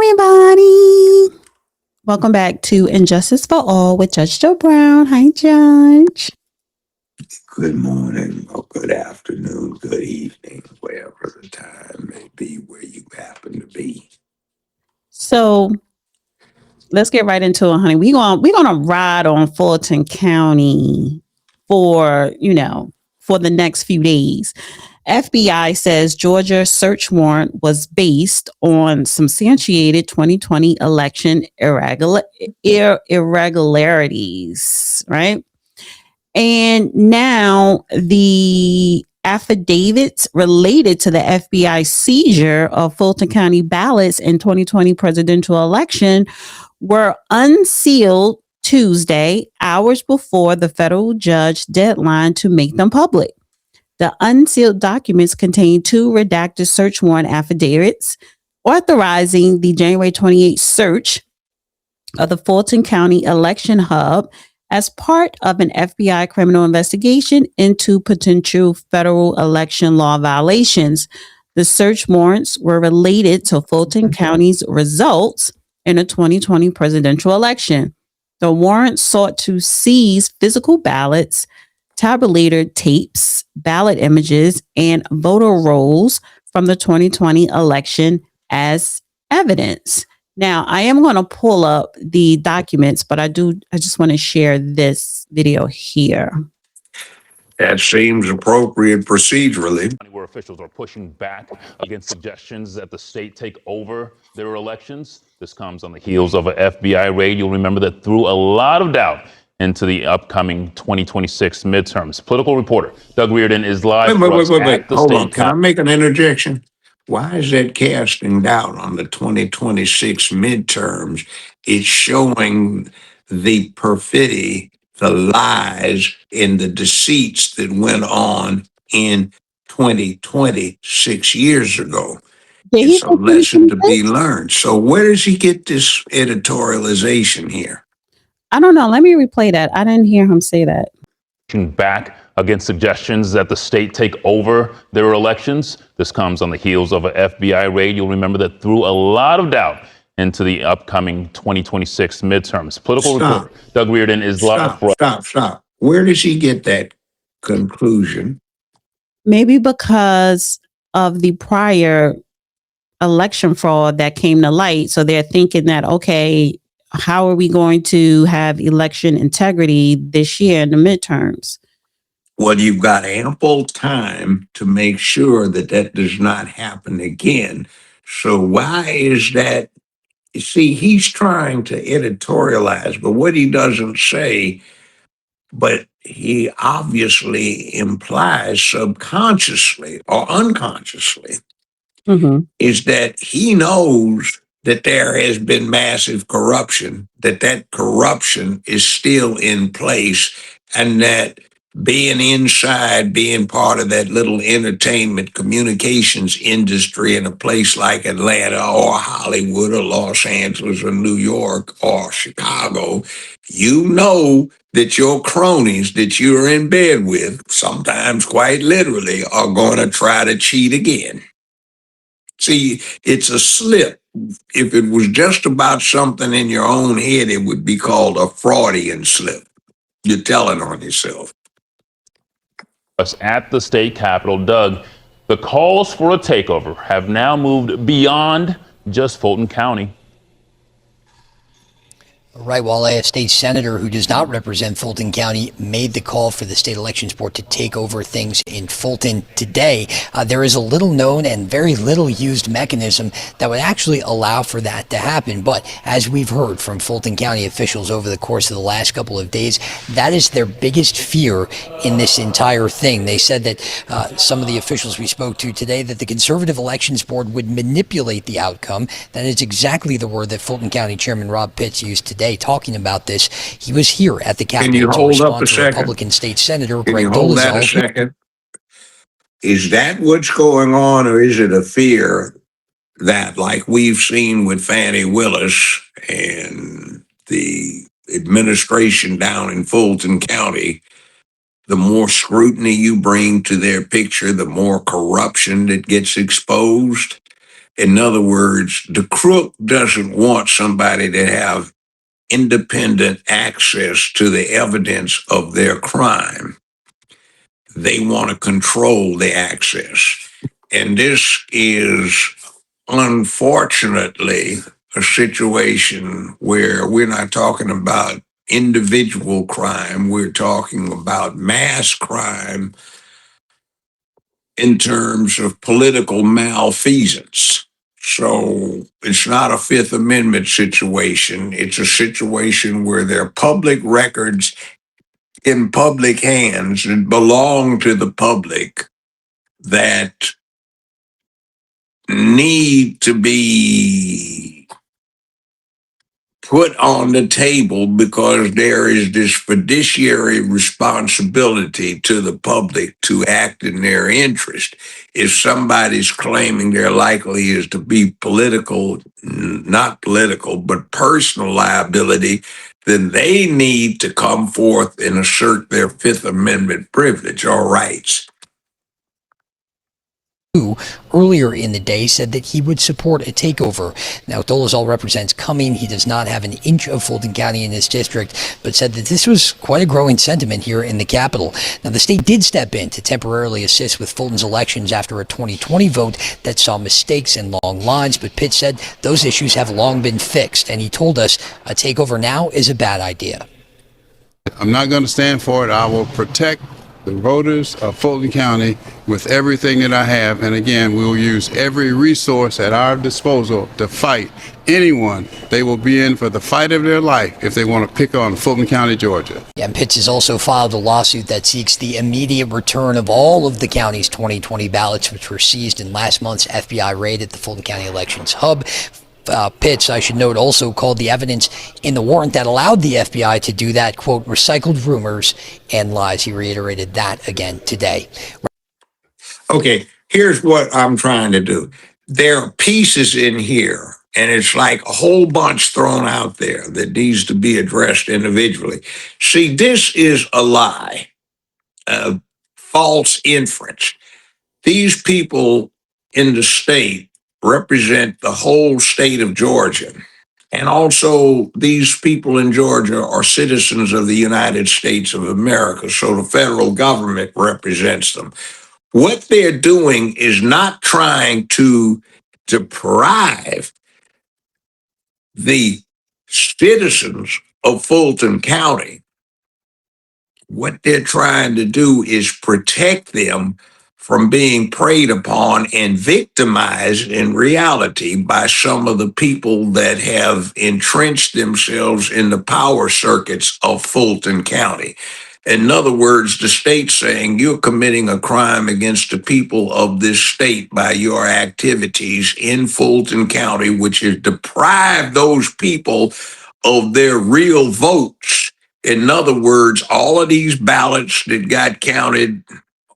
everybody. Welcome back to Injustice for All with Judge Joe Brown. Hi, Judge. Good morning, or good afternoon, good evening, wherever the time may be where you happen to be. So let's get right into it, honey. We're gonna ride on Fulton County for the next few days. FBI says Georgia search warrant was based on substantiated 2020 election irregularities, right? And now the affidavits related to the FBI seizure of Fulton County ballots in 2020 presidential election were unsealed Tuesday, hours before the federal judge deadline to make them public. The unsealed documents contain two redacted search warrant affidavits authorizing the January 28th search of the Fulton County election hub as part of an FBI criminal investigation into potential federal election law violations. The search warrants were related to Fulton County's results in the 2020 presidential election. The warrants sought to seize physical ballots, tabulator tapes, ballot images, and voter rolls from the 2020 election as evidence. Now, I am going to pull up the documents, but I just want to share this video here. That seems appropriate procedurally. Where officials are pushing back against suggestions that the state take over their elections. This comes on the heels of an FBI raid. You'll remember that threw a lot of doubt into the upcoming 2026 midterms. Political reporter Doug Reardon is live. Wait. Hold on. Can I make an interjection? Why is that casting doubt on the 2026 midterms? It's showing the perfidy, the lies, and the deceits that went on in 2020, 6 years ago. It's a lesson to be learned. So where does he get this editorialization here? I don't know. Let me replay that. I didn't hear him say that. Back against suggestions that the state take over their elections. This comes on the heels of an FBI raid. You'll remember that threw a lot of doubt into the upcoming 2026 midterms. Political reporter Doug Reardon is live. Stop. Where does he get that conclusion? Maybe because of the prior election fraud that came to light. So they're thinking that, okay, how are we going to have election integrity this year in the midterms? Well, you've got ample time to make sure that that does not happen again. So why is that? You see, he's trying to editorialize, but what he doesn't say, but he obviously implies subconsciously or unconsciously, is that he knows that there has been massive corruption, that corruption is still in place, and that being inside, being part of that little entertainment communications industry in a place like Atlanta or Hollywood or Los Angeles or New York or Chicago, you know that your cronies that you're in bed with, sometimes quite literally, are going to try to cheat again. See, it's a slip. If it was just about something in your own head, it would be called a Freudian slip. You're telling on yourself. Us at the state capitol. Doug, the calls for a takeover have now moved beyond just Fulton County. Right, while a state senator who does not represent Fulton County made the call for the state elections board to take over things in Fulton today, there is a little known and very little used mechanism that would actually allow for that to happen. But as we've heard from Fulton County officials over the course of the last couple of days, that is their biggest fear in this entire thing. They said that some of the officials we spoke to today, that the conservative elections board would manipulate the outcome. That is exactly the word that Fulton County Chairman Rob Pitts used today talking about this. He was here at the Capitol to respond to Republican State Senator Greg Dolezal. Can you hold that a second? Is that what's going on, or is it a fear that, like we've seen with Fani Willis and the administration down in Fulton County, the more scrutiny you bring to their picture, the more corruption that gets exposed? In other words, the crook doesn't want somebody to have independent access to the evidence of their crime. They want to control the access. And this is unfortunately a situation where we're not talking about individual crime, we're talking about mass crime in terms of political malfeasance. So it's not a Fifth Amendment situation. It's a situation where there are public records in public hands that belong to the public that need to be put on the table because there is this fiduciary responsibility to the public to act in their interest. If somebody's claiming their likely is to be political, not political, but personal liability, then they need to come forth and assert their Fifth Amendment privilege or rights. Who earlier in the day said that he would support a takeover. Now, Dolezal represents Cumming. He does not have an inch of Fulton County in his district, but said that this was quite a growing sentiment here in the capital. Now, the state did step in to temporarily assist with Fulton's elections after a 2020 vote that saw mistakes and long lines, but Pitt said those issues have long been fixed, and he told us a takeover now is a bad idea. I'm not going to stand for it. I will protect the voters of Fulton County with everything that I have. And again, we will use every resource at our disposal to fight anyone. They will be in for the fight of their life if they want to pick on Fulton County, Georgia. Yeah, and Pitts has also filed a lawsuit that seeks the immediate return of all of the county's 2020 ballots, which were seized in last month's FBI raid at the Fulton County Elections Hub. Pitts, I should note, also called the evidence in the warrant that allowed the FBI to do that, quote, recycled rumors and lies. He reiterated that again today. Okay, here's what I'm trying to do. There are pieces in here, and it's like a whole bunch thrown out there that needs to be addressed individually. See, this is a lie, a false inference. These people in the state represent the whole state of Georgia. And also, these people in Georgia are citizens of the United States of America, so the federal government represents them. What they're doing is not trying to deprive the citizens of Fulton County. What they're trying to do is protect them from being preyed upon and victimized in reality by some of the people that have entrenched themselves in the power circuits of Fulton County. In other words, the state's saying you're committing a crime against the people of this state by your activities in Fulton County, which has deprived those people of their real votes. In other words, all of these ballots that got counted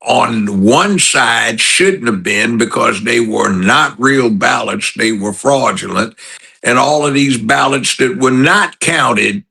on one side shouldn't have been because they were not real ballots, they were fraudulent. And all of these ballots that were not counted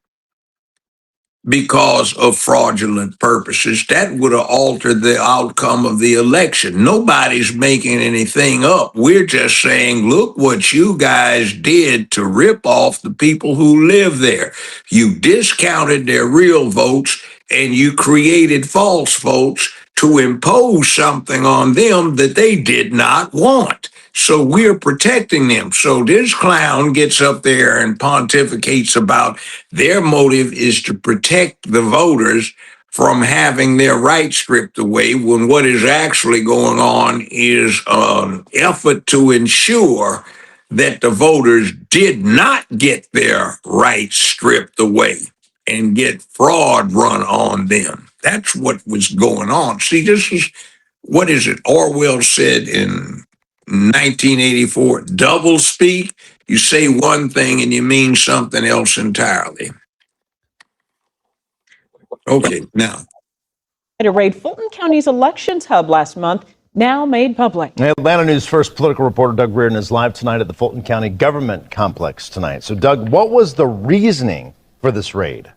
because of fraudulent purposes, that would have altered the outcome of the election. Nobody's making anything up. We're just saying, look what you guys did to rip off the people who live there. You discounted their real votes and you created false votes to impose something on them that they did not want. So we're protecting them. So this clown gets up there and pontificates about their motive is to protect the voters from having their rights stripped away, when what is actually going on is an effort to ensure that the voters did not get their rights stripped away and get fraud run on them. That's what was going on. See, this is, what is it? Orwell said in 1984, double speak. You say one thing and you mean something else entirely. Okay, now. To raid Fulton County's elections hub last month, now made public. Atlanta News First political reporter Doug Reardon is live tonight at the Fulton County Government Complex tonight. So, Doug, what was the reasoning for this raid?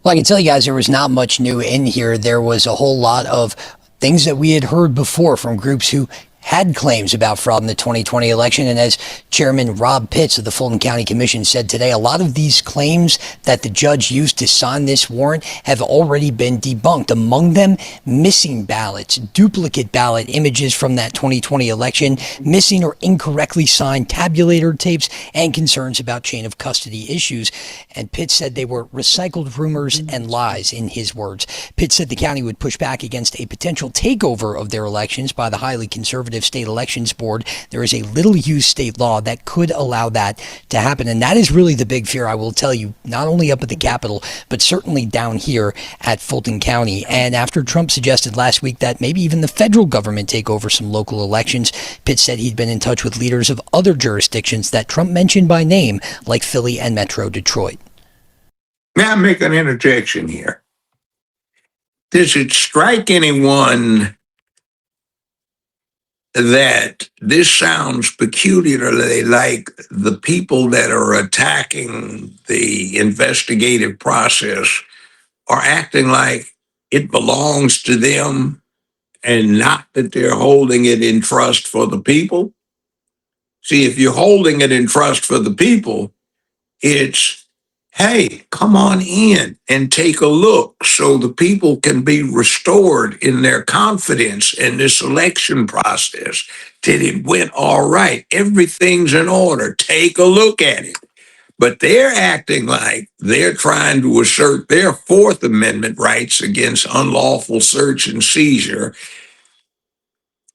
Well, I can tell you guys there was not much new in here. There was a whole lot of things that we had heard before from groups who had claims about fraud in the 2020 election. And as Chairman Rob Pitts of the Fulton County Commission said today, a lot of these claims that the judge used to sign this warrant have already been debunked. Among them, missing ballots, duplicate ballot images from that 2020 election, missing or incorrectly signed tabulator tapes, and concerns about chain of custody issues. And Pitts said they were recycled rumors and lies, in his words. Pitts said the county would push back against a potential takeover of their elections by the highly conservative state elections board. There is a little used state law that could allow that to happen. And that is really the big fear, I will tell you, not only up at the Capitol, but certainly down here at Fulton County. And after Trump suggested last week that maybe even the federal government take over some local elections, Pitts said he'd been in touch with leaders of other jurisdictions that Trump mentioned by name, like Philly and Metro Detroit. May I make an interjection here? Does it strike anyone that this sounds peculiarly like the people that are attacking the investigative process are acting like it belongs to them and not that they're holding it in trust for the people? See, if you're holding it in trust for the people, it's, hey, come on in and take a look so the people can be restored in their confidence in this election process, that it went all right. Everything's in order. Take a look at it. But they're acting like they're trying to assert their Fourth Amendment rights against unlawful search and seizure,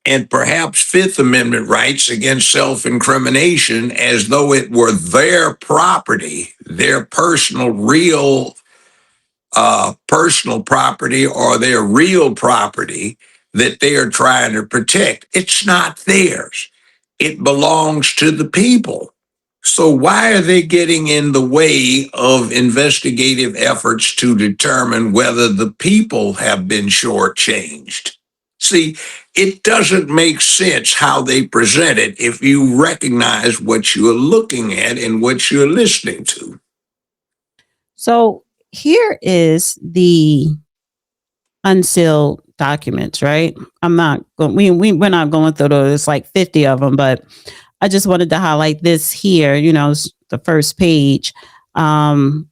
and perhaps Fifth Amendment rights against self-incrimination, as though it were their property, their personal, real personal property, or their real property that they are trying to protect. It's not theirs. It belongs to the people. So why are they getting in the way of investigative efforts to determine whether the people have been shortchanged? See, it doesn't make sense how they present it if you recognize what you're looking at and what you're listening to. So here is the unsealed documents, right? I'm not going, we're not going through those. It's like 50 of them, but I just wanted to highlight this here, the first page, and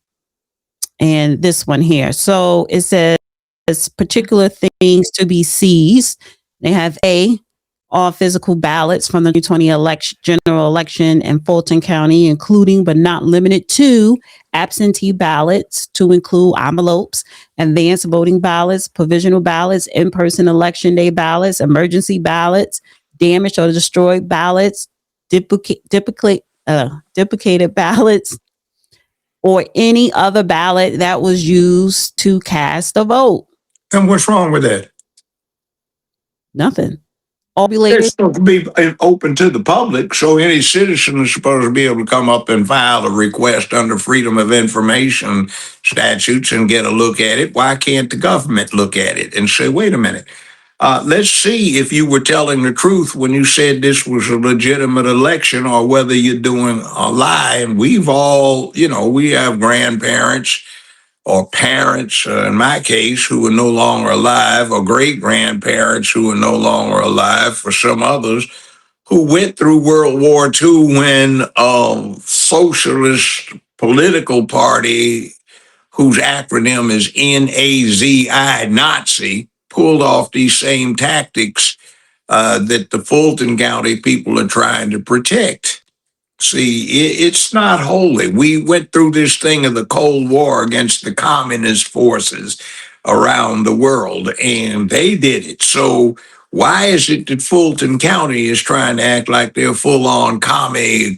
this one here. So it says particular things to be seized. They have all physical ballots from the 2020 general election in Fulton County, including but not limited to absentee ballots, to include envelopes, advanced voting ballots, provisional ballots, in-person election day ballots, emergency ballots, damaged or destroyed ballots, duplicated ballots, or any other ballot that was used to cast a vote. And what's wrong with that? Nothing. They're supposed to be open to the public, so any citizen is supposed to be able to come up and file a request under Freedom of Information statutes and get a look at it. Why can't the government look at it and say, wait a minute, let's see if you were telling the truth when you said this was a legitimate election, or whether you're doing a lie. And we've all, we have grandparents or parents, in my case, who are no longer alive, or great-grandparents who are no longer alive, for some others, who went through World War II when a socialist political party, whose acronym is NAZI, Nazi, pulled off these same tactics that the Fulton County people are trying to protect. See, it's not holy. We went through this thing of the Cold War against the communist forces around the world, and they did it. So why is it that Fulton County is trying to act like they're full-on commissars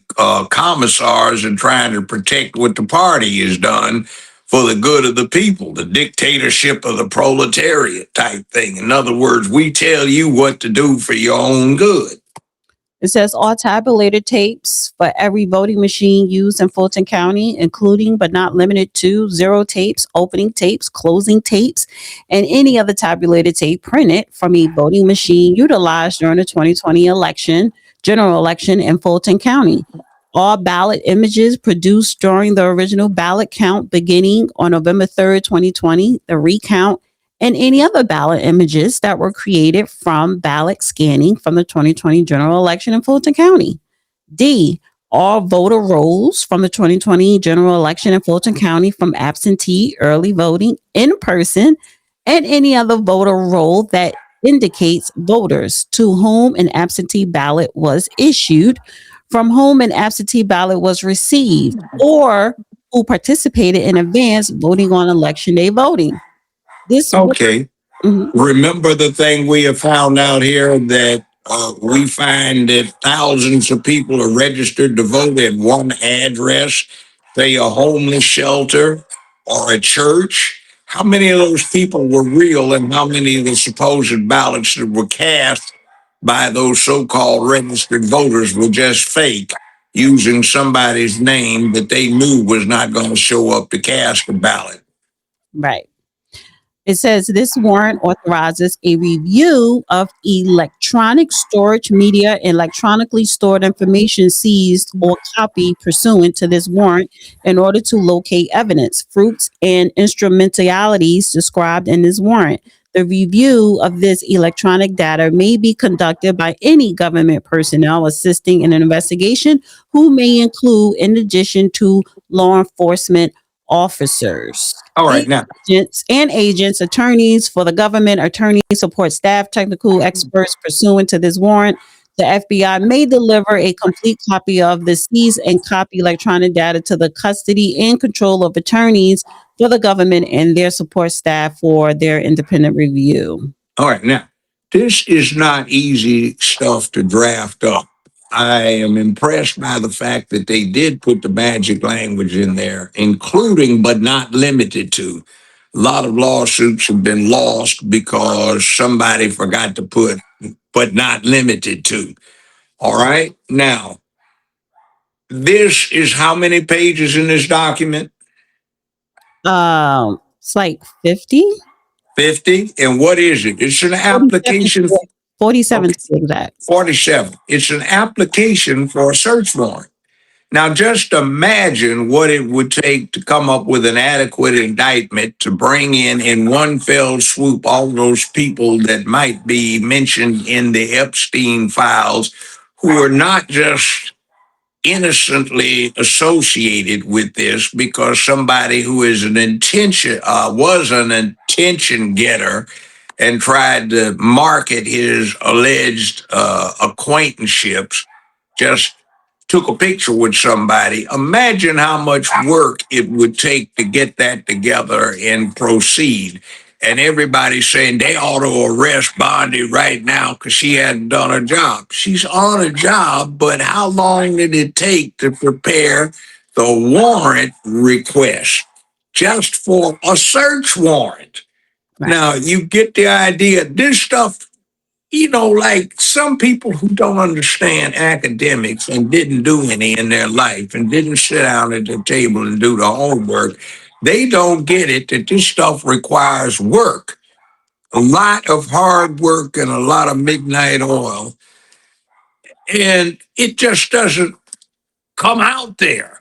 and trying to protect what the party has done for the good of the people, the dictatorship of the proletariat type thing? In other words, we tell you what to do for your own good. It says all tabulated tapes for every voting machine used in Fulton County, including but not limited to zero tapes, opening tapes, closing tapes, and any other tabulated tape printed from a voting machine utilized during the 2020 general election in Fulton County. All ballot images produced during the original ballot count beginning on November 3rd, 2020, the recount, and any other ballot images that were created from ballot scanning from the 2020 general election in Fulton County. D, all voter rolls from the 2020 general election in Fulton County from absentee, early voting, in person, and any other voter roll that indicates voters to whom an absentee ballot was issued, from whom an absentee ballot was received, or who participated in advance voting on election day voting. This Okay. Mhm. Remember the thing we have found out here that we find that thousands of people are registered to vote at one address, say a homeless shelter or a church. How many of those people were real, and how many of the supposed ballots that were cast by those so-called registered voters were just fake, using somebody's name that they knew was not going to show up to cast a ballot? Right. It says this warrant authorizes a review of electronic storage media, electronically stored information seized or copied pursuant to this warrant in order to locate evidence, fruits, and instrumentalities described in this warrant. The review of this electronic data may be conducted by any government personnel assisting in an investigation who may include, in addition to law enforcement officers, All right, now, agents, attorneys for the government, attorney support staff, technical experts pursuant to this warrant. The FBI may deliver a complete copy of the seized and copy electronic data to the custody and control of attorneys for the government and their support staff for their independent review. all right, now, this is not easy stuff to draft up. I am impressed by the fact that they did put the magic language in there, including but not limited to. A lot of lawsuits have been lost because somebody forgot to put but not limited to. All right, now, this is how many pages in this document? It's like 50, 50. And what is it? It's an 47, application. 47 Okay. to be exact. 47. It's an application for a search warrant. Now, just imagine what it would take to come up with an adequate indictment to bring in one fell swoop, all those people that might be mentioned in the Epstein files who are not just innocently associated with this because somebody who is was an attention getter and tried to market his alleged acquaintanceships, just took a picture with somebody. Imagine how much work it would take to get that together and proceed. And everybody's saying they ought to arrest Bondi right now because she hadn't done her job. She's on a job, but how long did it take to prepare the warrant request just for a search warrant? Right. Now, you get the idea. This stuff, like some people who don't understand academics and didn't do any in their life and didn't sit down at the table and do the homework, they don't get it that this stuff requires work, a lot of hard work and a lot of midnight oil. And it just doesn't come out there.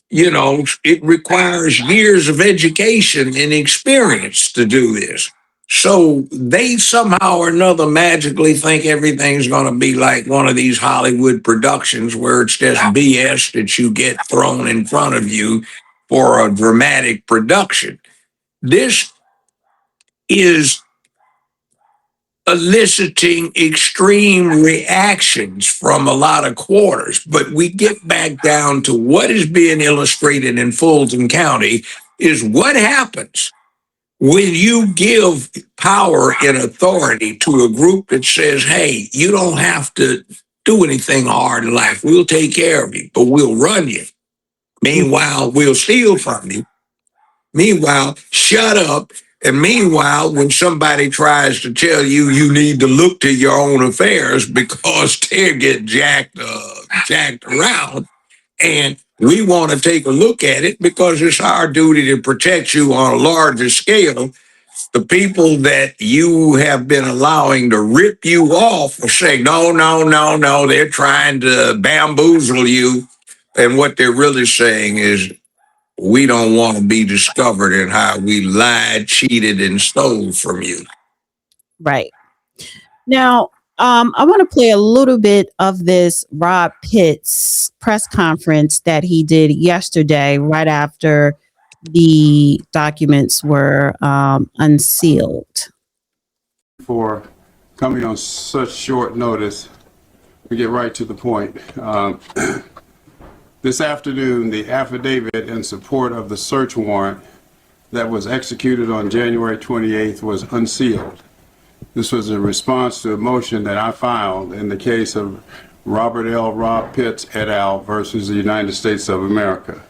It requires years of education and experience to do this. So they somehow or another magically think everything's going to be like one of these Hollywood productions where it's just BS that you get thrown in front of you for a dramatic production. This is eliciting extreme reactions from a lot of quarters. But we get back down to what is being illustrated in Fulton County is what happens when you give power and authority to a group that says, hey, you don't have to do anything hard in life. We'll take care of you, but we'll run you. Meanwhile, we'll steal from you. Meanwhile, shut up. And meanwhile, when somebody tries to tell you you need to look to your own affairs because they get jacked around, and we want to take a look at it because it's our duty to protect you on a larger scale, the people that you have been allowing to rip you off will say, no, no, no, no, they're trying to bamboozle you. And what they're really saying is, we don't want to be discovered in how we lied, cheated, and stole from you. Right. Now, I want to play a little bit of this Rob Pitts press conference that he did yesterday, right after the documents were unsealed. For coming on such short notice, we get right to the point. This afternoon, the affidavit in support of the search warrant that was executed on January 28th was unsealed. This was a response to a motion that I filed in the case of Robert L. Rob Pitts et al. Versus the United States of America.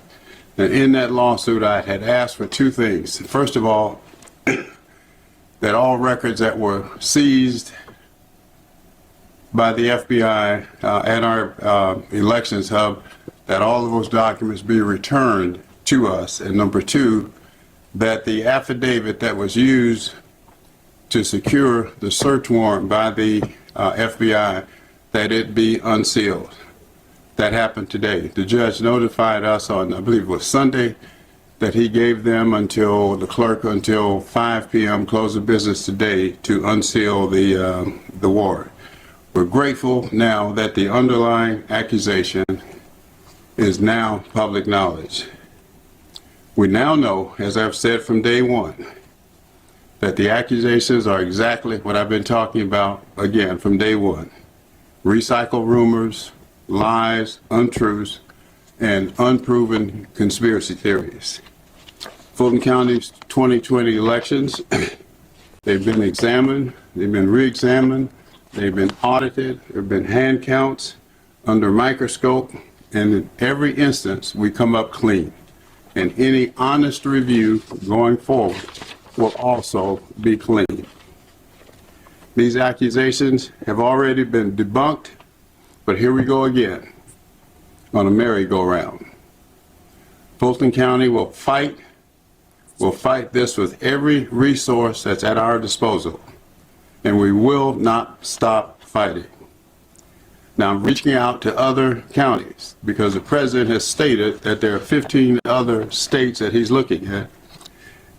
And in that lawsuit, I had asked for two things. First of all, that all records that were seized by the FBI at our elections hub, that all of those documents be returned to us. And number two, that the affidavit that was used to secure the search warrant by the FBI, that it be unsealed. That happened today. The judge notified us on, I believe it was Sunday, that he gave them until 5 p.m. close of business today to unseal the warrant. We're grateful now that the underlying accusation is now public knowledge. We now know, as I've said from day one, that the accusations are exactly what I've been talking about, again, from day one. Recycle rumors, lies, untruths, and unproven conspiracy theories. Fulton County's 2020 elections, they've been examined, they've been re-examined, they've been audited, there have been hand counts under microscope, and in every instance, we come up clean. And any honest review going forward will also be clean. These accusations have already been debunked, but here we go again on a merry-go-round. Fulton County will fight this with every resource that's at our disposal, and we will not stop fighting. Now, I'm reaching out to other counties because the president has stated that there are 15 other states that he's looking at,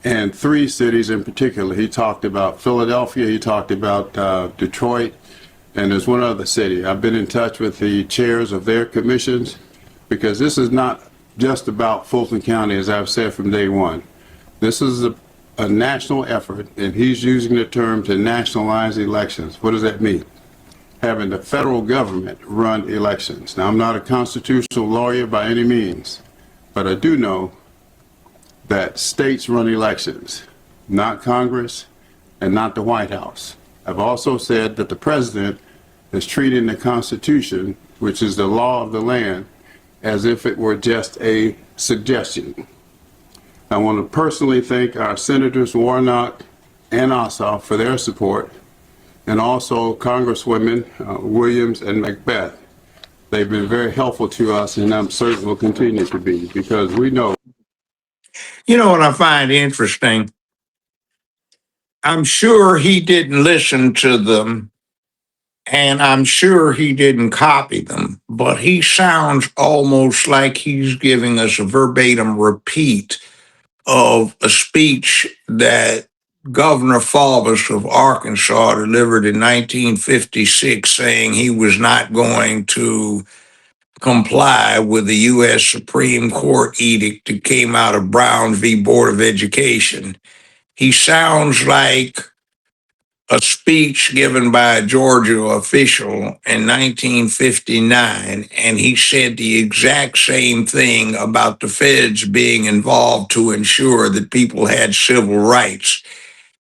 and 3 cities in particular. He talked about Philadelphia, he talked about Detroit, and there's one other city. I've been in touch with the chairs of their commissions because this is not just about Fulton County, as I've said from day one. This is a national effort, and he's using the term to nationalize elections. What does that mean? Having the federal government run elections. Now, I'm not a constitutional lawyer by any means, but I do know that states run elections, not Congress and not the White House. I've also said that the president is treating the Constitution, which is the law of the land, as if it were just a suggestion. I want to personally thank our Senators Warnock and Ossoff for their support, and also Congresswomen Williams and Macbeth. They've been very helpful to us, and I'm certain will continue to be, because we know. You know what I find interesting? I'm sure he didn't listen to them, and I'm sure he didn't copy them, but he sounds almost like he's giving us a verbatim repeat of a speech that Governor Faubus of Arkansas delivered in 1956, saying he was not going to comply with the U.S. Supreme Court edict that came out of Brown v. Board of Education. He sounds like a speech given by a Georgia official in 1959, and he said the exact same thing about the feds being involved to ensure that people had civil rights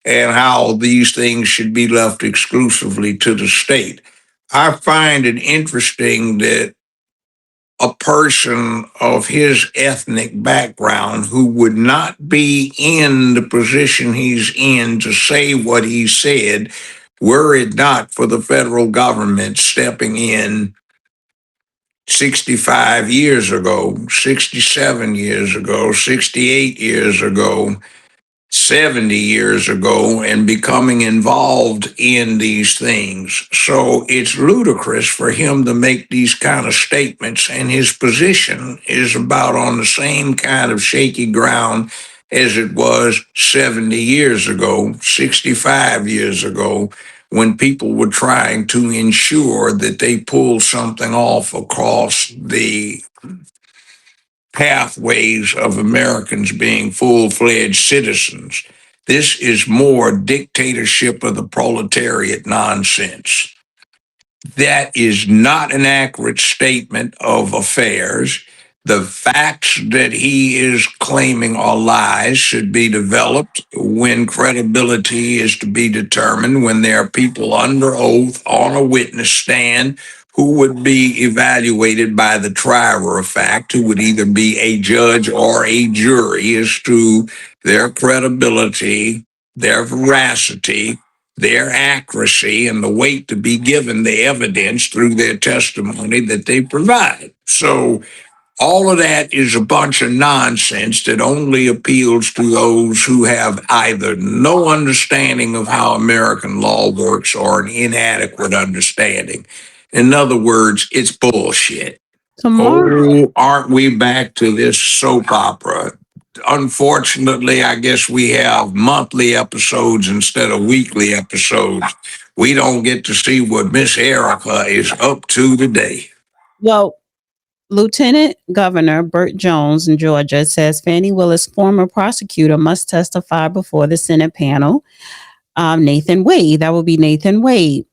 and how these things should be left exclusively to the state. I find it interesting that a person of his ethnic background who would not be in the position he's in to say what he said, were it not for the federal government stepping in 65 years ago, 67 years ago, 68 years ago, 70 years ago and becoming involved in these things. So it's ludicrous for him to make these kind of statements, and his position is about on the same kind of shaky ground as it was 70 years ago, 65 years ago, when people were trying to ensure that they pulled something off across the pathways of Americans being full-fledged citizens. This is more dictatorship of the proletariat nonsense. That is not an accurate statement of affairs. The facts that he is claiming are lies should be developed when credibility is to be determined, when there are people under oath on a witness stand who would be evaluated by the trier of fact, who would either be a judge or a jury as to their credibility, their veracity, their accuracy, and the weight to be given the evidence through their testimony that they provide. So all of that is a bunch of nonsense that only appeals to those who have either no understanding of how American law works or an inadequate understanding. In other words, it's bullshit. Tomorrow. Oh, aren't we back to this soap opera? Unfortunately, I guess we have monthly episodes instead of weekly episodes. We don't get to see what Miss Erica is up to today. Well, Lieutenant Governor Burt Jones in Georgia says Fani Willis, former prosecutor, must testify before the Senate panel. Nathan Wade, that will be Nathan Wade.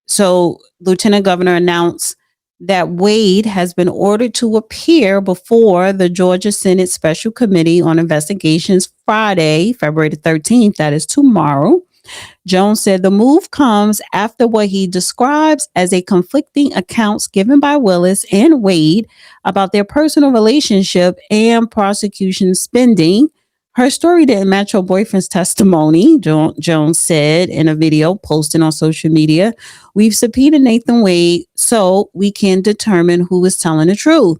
So, Lieutenant Governor announced that Wade has been ordered to appear before the Georgia Senate Special Committee on Investigations Friday, February the 13th. That is tomorrow. Jones said the move comes after what he describes as a conflicting accounts given by Willis and Wade about their personal relationship and prosecution spending. Her story didn't match her boyfriend's testimony, Jones said in a video posted on social media. We've subpoenaed Nathan Wade so we can determine who is telling the truth.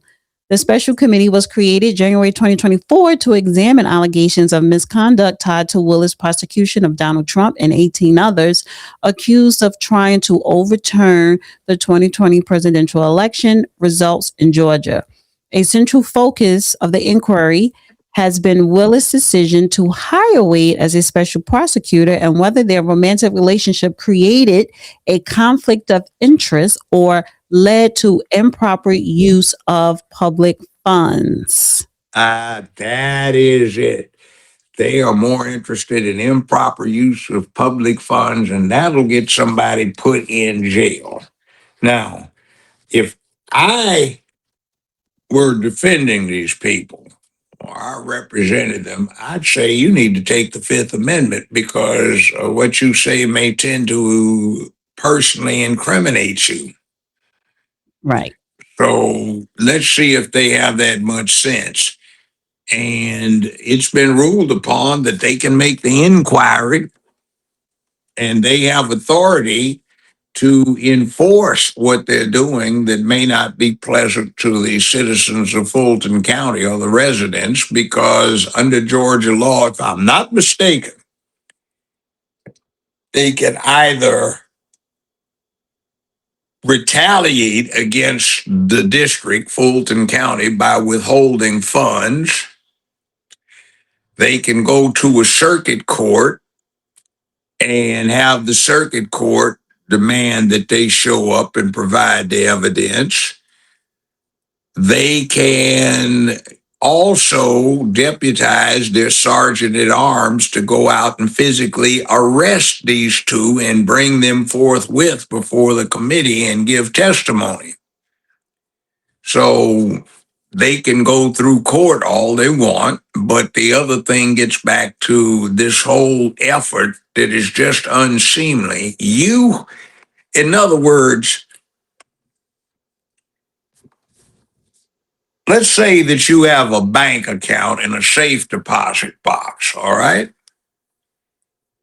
The special committee was created January 2024 to examine allegations of misconduct tied to Willis' prosecution of Donald Trump and 18 others accused of trying to overturn the 2020 presidential election results in Georgia. A central focus of the inquiry has been Willis' decision to hire Wade as a special prosecutor and whether their romantic relationship created a conflict of interest or led to improper use of public funds. That is it. They are more interested in improper use of public funds, and that'll get somebody put in jail. Now, if I were defending these people, or I represented them, I'd say you need to take the Fifth Amendment because what you say may tend to personally incriminate you. Right. So let's see if they have that much sense. And it's been ruled upon that they can make the inquiry and they have authority to enforce what they're doing that may not be pleasant to the citizens of Fulton County or the residents, because under Georgia law, if I'm not mistaken, they can either retaliate against the district, Fulton County, by withholding funds. They can go to a circuit court and have the circuit court demand that they show up and provide the evidence. They can also deputize their sergeant at arms to go out and physically arrest these two and bring them forthwith before the committee and give testimony. So they can go through court all they want, but the other thing gets back to this whole effort that is just unseemly. In other words, let's say that you have a bank account in a safe deposit box, all right?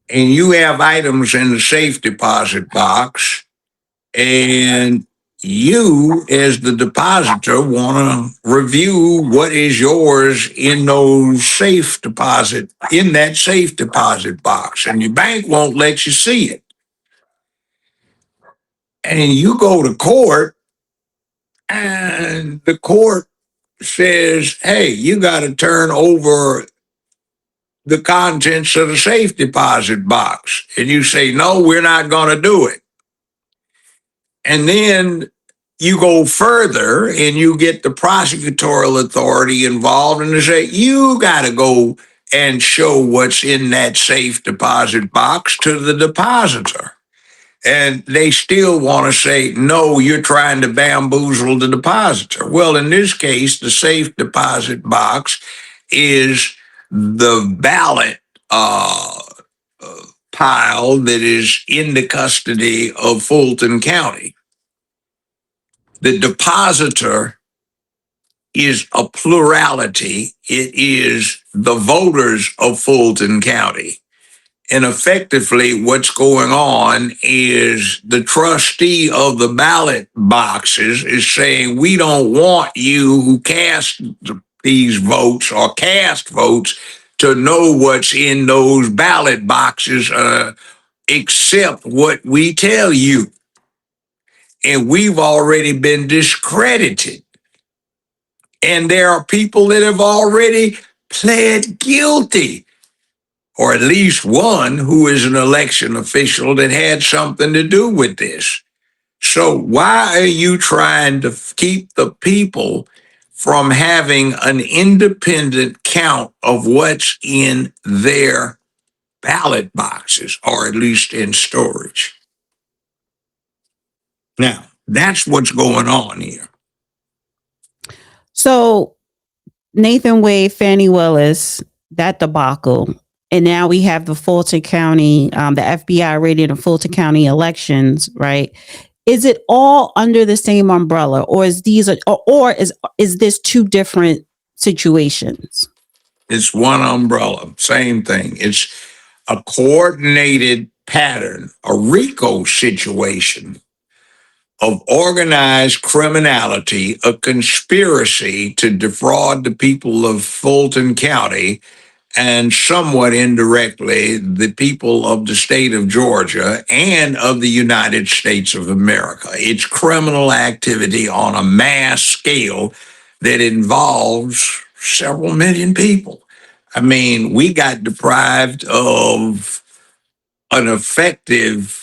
And you have items in the safe deposit box, and you as the depositor want to review what is yours in those in that safe deposit box, and your bank won't let you see it. And you go to court, and the court says, hey, you got to turn over the contents of the safe deposit box. And you say, no, we're not going to do it. And then you go further and you get the prosecutorial authority involved, and they say, you got to go and show what's in that safe deposit box to the depositor. And they still want to say, no, you're trying to bamboozle the depositor. Well, in this case, the safe deposit box is the ballot pile that is in the custody of Fulton County. The depositor is a plurality. It is the voters of Fulton County. And effectively, what's going on is the trustee of the ballot boxes is saying, we don't want you who cast these votes or cast votes to know what's in those ballot boxes except what we tell you. And we've already been discredited. And there are people that have already pled guilty, or at least one who is an election official that had something to do with this. So why are you trying to keep the people from having an independent count of what's in their ballot boxes, or at least in storage? Now, that's what's going on here. So Nathan Wade, Fani Willis, that debacle. And now we have the Fulton County, the FBI raiding the Fulton County elections, right? Is it all under the same umbrella, or is this two different situations? It's one umbrella, same thing. It's a coordinated pattern, a RICO situation of organized criminality, a conspiracy to defraud the people of Fulton County, and somewhat indirectly, the people of the state of Georgia and of the United States of America. It's criminal activity on a mass scale that involves several million people. I mean, we got deprived of an effective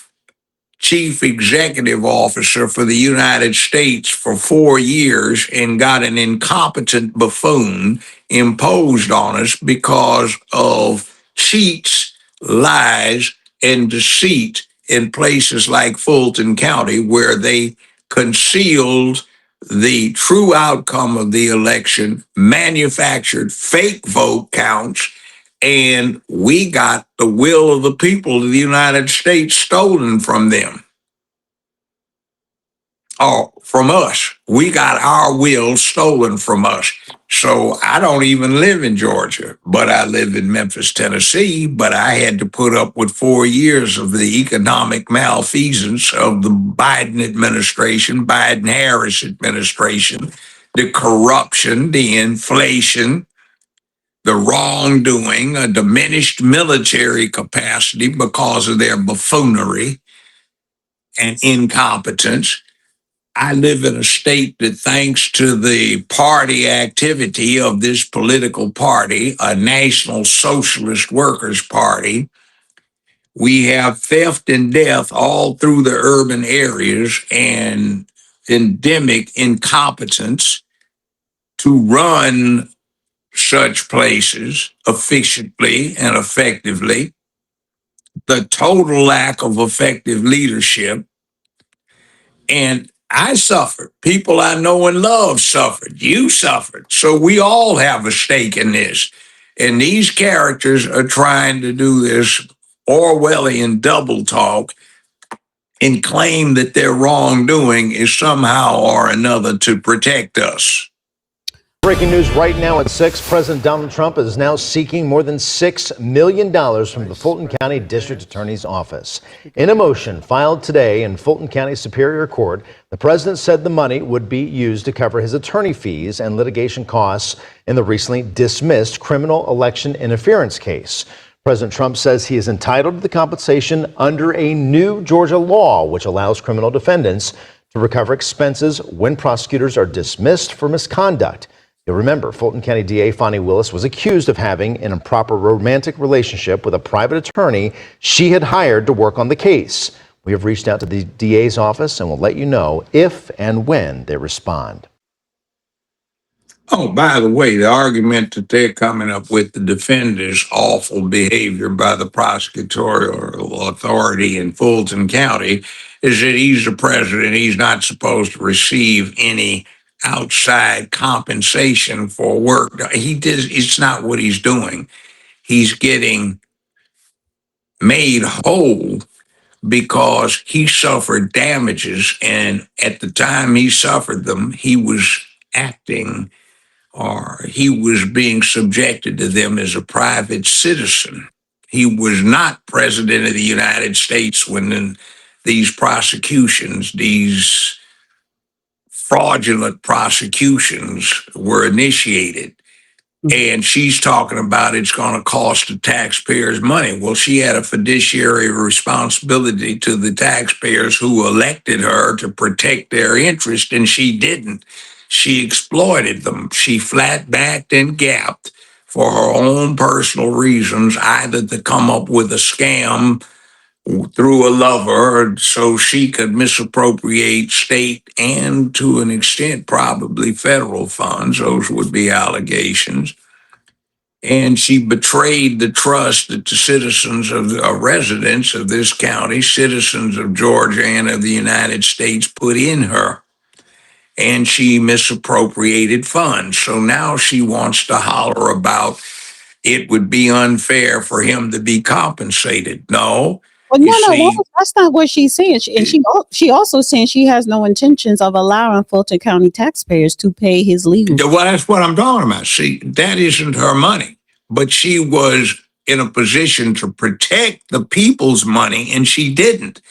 chief executive officer for the United States for 4 years and got an incompetent buffoon imposed on us because of cheats, lies, and deceit in places like Fulton County, where they concealed the true outcome of the election, manufactured fake vote counts, and we got the will of the people of the United States stolen from them. Or from us. We got our will stolen from us. So I don't even live in Georgia, but I live in Memphis, Tennessee, but I had to put up with 4 years of the economic malfeasance of the Biden administration, Biden-Harris administration, the corruption, the inflation, the wrongdoing, a diminished military capacity because of their buffoonery and incompetence. I live in a state that, thanks to the party activity of this political party, a National Socialist Workers' Party, we have theft and death all through the urban areas and endemic incompetence to run such places efficiently and effectively, the total lack of effective leadership. And I suffered. People I know and love suffered. You suffered. So we all have a stake in this. And these characters are trying to do this Orwellian double talk and claim that their wrongdoing is somehow or another to protect us. Breaking news right now at 6. President Donald Trump is now seeking more than $6 million from the Fulton County District Attorney's Office. In a motion filed today in Fulton County Superior Court, the president said the money would be used to cover his attorney fees and litigation costs in the recently dismissed criminal election interference case. President Trump says he is entitled to the compensation under a new Georgia law, which allows criminal defendants to recover expenses when prosecutors are dismissed for misconduct. You'll remember, Fulton County DA Fani Willis was accused of having an improper romantic relationship with a private attorney she had hired to work on the case. We have reached out to the DA's office and will let you know if and when they respond. Oh, by the way, the argument that they're coming up with the defendant's awful behavior by the prosecutorial authority in Fulton County is that he's the president. He's not supposed to receive any outside compensation for work. It's not what he's doing. He's getting made whole because he suffered damages, and at the time he suffered them, he was acting, or he was being subjected to them as a private citizen. He was not president of the United States when these prosecutions, these fraudulent prosecutions were initiated. And she's talking about it's going to cost the taxpayers money. Well, she had a fiduciary responsibility to the taxpayers who elected her to protect their interest, and she didn't. She exploited them. She flat-backed and gapped for her own personal reasons, either to come up with a scam through a lover so she could misappropriate state and, to an extent, probably federal funds. Those would be allegations. And she betrayed the trust that the citizens of the residents of this county, citizens of Georgia and of the United States, put in her. And she misappropriated funds. So now she wants to holler about it would be unfair for him to be compensated. No. Well, that's not what she's saying. She also saying she has no intentions of allowing Fulton County taxpayers to pay his legal. Well, that's what I'm talking about. See, that isn't her money, but she was in a position to protect the people's money, and she didn't.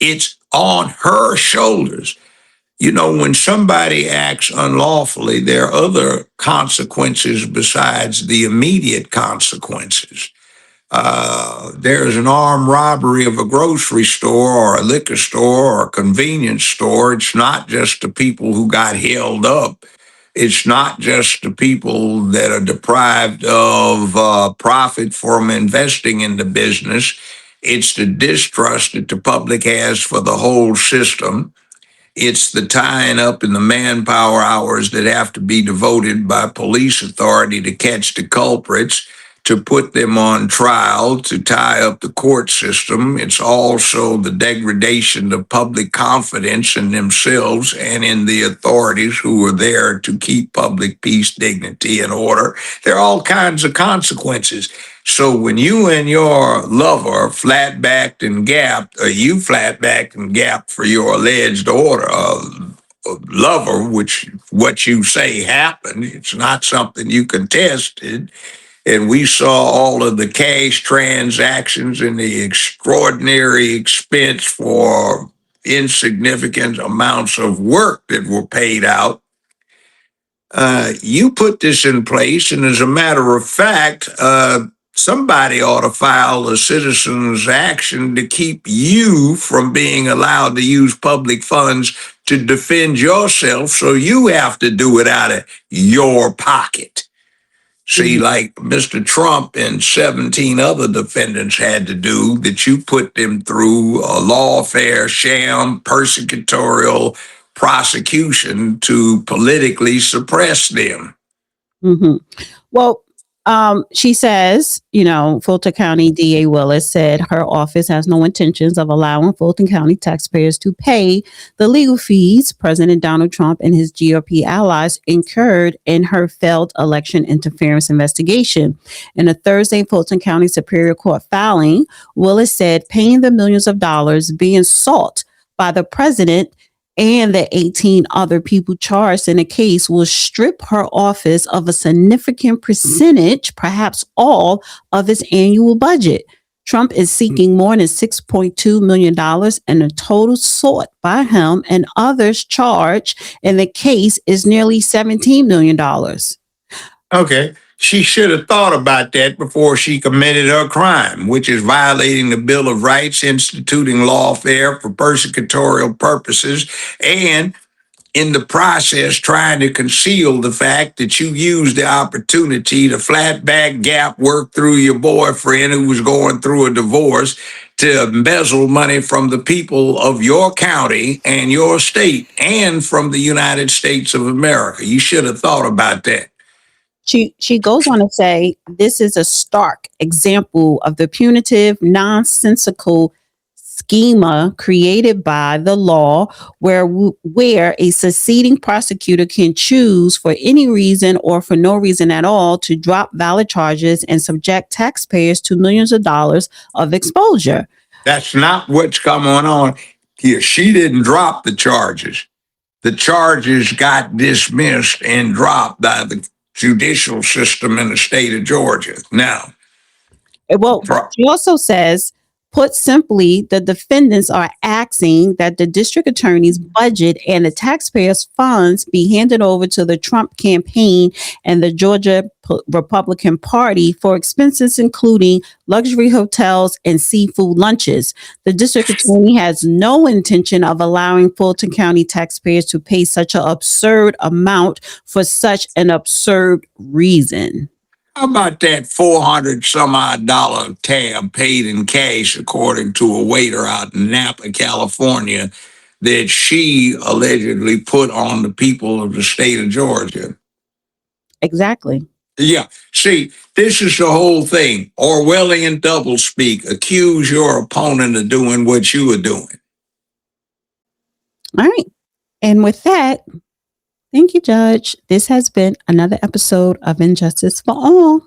It's on her shoulders. You know, when somebody acts unlawfully, there are other consequences besides the immediate consequences. There's an armed robbery of a grocery store or a liquor store or a convenience store. It's not just the people who got held up. It's not just the people that are deprived of profit from investing in the business. It's the distrust that the public has for the whole system. It's the tying up in the manpower hours that have to be devoted by police authority to catch the culprits, to put them on trial, to tie up the court system. It's also the degradation of public confidence in themselves and in the authorities who are there to keep public peace, dignity, and order. There are all kinds of consequences. So when you and your lover flat-backed and gapped, or you flat-backed and gapped for your alleged lover, which what you say happened, it's not something you contested. And we saw all of the cash transactions and the extraordinary expense for insignificant amounts of work that were paid out. You put this in place, and as a matter of fact, somebody ought to file a citizen's action to keep you from being allowed to use public funds to defend yourself, so you have to do it out of your pocket. See, like Mr. Trump and 17 other defendants had to do, that you put them through a lawfare, sham, persecutorial prosecution to politically suppress them. Mm-hmm. Well, she says, Fulton County DA Willis said her office has no intentions of allowing Fulton County taxpayers to pay the legal fees President Donald Trump and his GOP allies incurred in her failed election interference investigation. In a Thursday Fulton County Superior Court filing, Willis said paying the millions of dollars being sought by the president and the 18 other people charged in the case will strip her office of a significant percentage, perhaps all, of its annual budget. Trump is seeking more than $6.2 million, and the total sought by him and others charged in the case is nearly $17 million. Okay. She should have thought about that before she committed her crime, which is violating the Bill of Rights, instituting lawfare for persecutorial purposes, and in the process trying to conceal the fact that you used the opportunity to flat back gap work through your boyfriend who was going through a divorce to embezzle money from the people of your county and your state and from the United States of America. You should have thought about that. She goes on to say, this is a stark example of the punitive, nonsensical schema created by the law where a succeeding prosecutor can choose for any reason or for no reason at all to drop valid charges and subject taxpayers to millions of dollars of exposure. That's not what's going on here. She didn't drop the charges. The charges got dismissed and dropped by the judicial system in the state of Georgia. Now, Well, she also says, put simply, the defendants are asking that the district attorney's budget and the taxpayers' funds be handed over to the Trump campaign and the Georgia Republican Party for expenses including luxury hotels and seafood lunches. The district attorney has no intention of allowing Fulton County taxpayers to pay such an absurd amount for such an absurd reason. how about that 400 some odd dollar tab paid in cash, according to a waiter out in Napa, California, that she allegedly put on the people of the state of Georgia? Exactly. Yeah. See, this is the whole thing. Orwellian doublespeak. Accuse your opponent of doing what you are doing. All right. And with that, thank you, Judge. This has been another episode of Injustice for All.